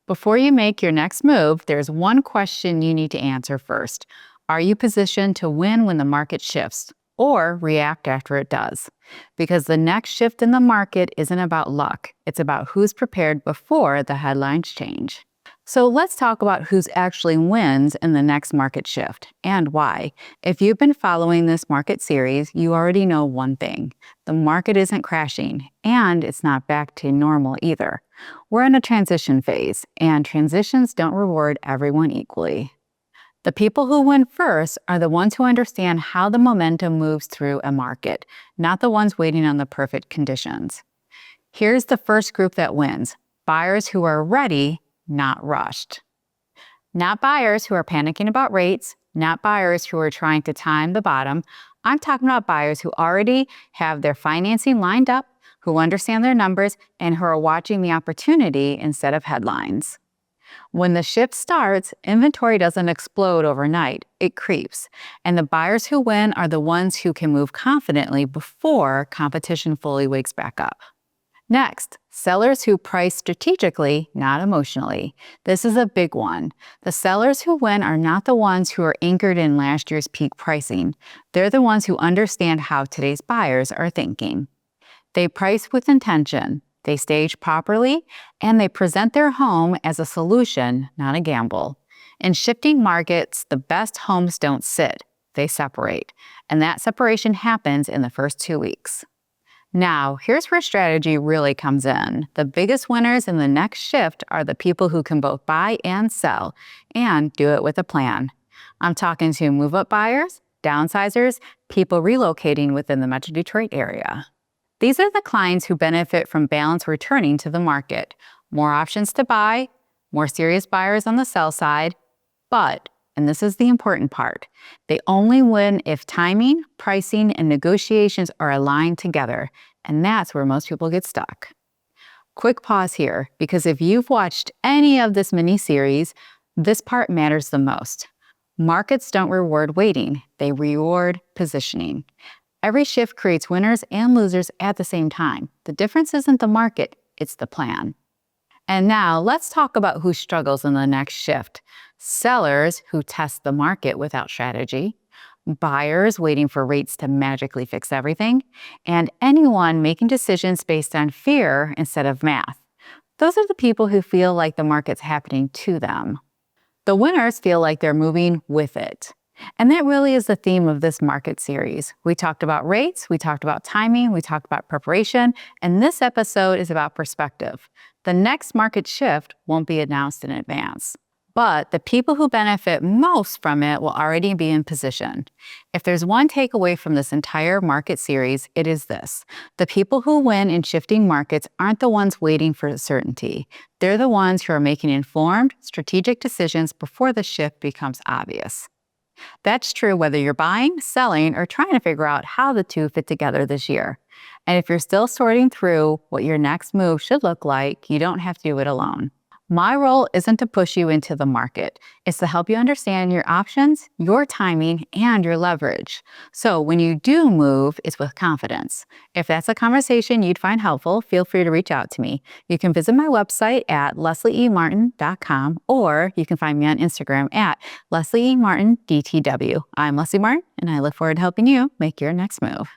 Before you make your next move, there's one question you need to answer first. Are you positioned to win when the market shifts or react after it does? Because the next shift in the market isn't about luck, it's about who's prepared before the headlines change. So let's talk about who's actually wins in the next market shift and why. If you've been following this market series, you already know one thing. The market isn't crashing and it's not back to normal either. We're in a transition phase, and transitions don't reward everyone equally. The people who win first are the ones who understand how the momentum moves through a market, not the ones waiting on the perfect conditions. Here's the first group that wins: buyers who are ready, not rushed. Not buyers who are panicking about rates, not buyers who are trying to time the bottom. I'm talking about buyers who already have their financing lined up, who understand their numbers, and who are watching the opportunity instead of headlines. When the shift starts, inventory doesn't explode overnight, it creeps. And the buyers who win are the ones who can move confidently before competition fully wakes back up. Next, sellers who price strategically, not emotionally. This is a big one. The sellers who win are not the ones who are anchored in last year's peak pricing. They're the ones who understand how today's buyers are thinking. They price with intention, they stage properly, and they present their home as a solution, not a gamble. In shifting markets, the best homes don't sit, they separate. And that separation happens in the first 2 weeks. Now, here's where strategy really comes in. The biggest winners in the next shift are the people who can both buy and sell, and do it with a plan. I'm talking to move-up buyers, downsizers, people relocating within the Metro Detroit area. These are the clients who benefit from balance returning to the market. More options to buy, more serious buyers on the sell side, but, and this is the important part, they only win if timing, pricing, and negotiations are aligned together, and that's where most people get stuck. Quick pause here, because if you've watched any of this mini-series, this part matters the most. Markets don't reward waiting, they reward positioning. Every shift creates winners and losers at the same time. The difference isn't the market, it's the plan. And now let's talk about who struggles in the next shift. Sellers who test the market without strategy, buyers waiting for rates to magically fix everything, and anyone making decisions based on fear instead of math. Those are the people who feel like the market's happening to them. The winners feel like they're moving with it. And that really is the theme of this market series. We talked about rates, we talked about timing, we talked about preparation, and this episode is about perspective. The next market shift won't be announced in advance, but the people who benefit most from it will already be in position. If there's one takeaway from this entire market series, it is this: the people who win in shifting markets aren't the ones waiting for certainty. They're the ones who are making informed, strategic decisions before the shift becomes obvious. That's true whether you're buying, selling, or trying to figure out how the two fit together this year. And if you're still sorting through what your next move should look like, you don't have to do it alone. My role isn't to push you into the market. It's to help you understand your options, your timing, and your leverage. So when you do move, it's with confidence. If that's a conversation you'd find helpful, feel free to reach out to me. You can visit my website at leslieemartin.com, or you can find me on Instagram at leslieemartindtw. I'm Leslie Martin, and I look forward to helping you make your next move.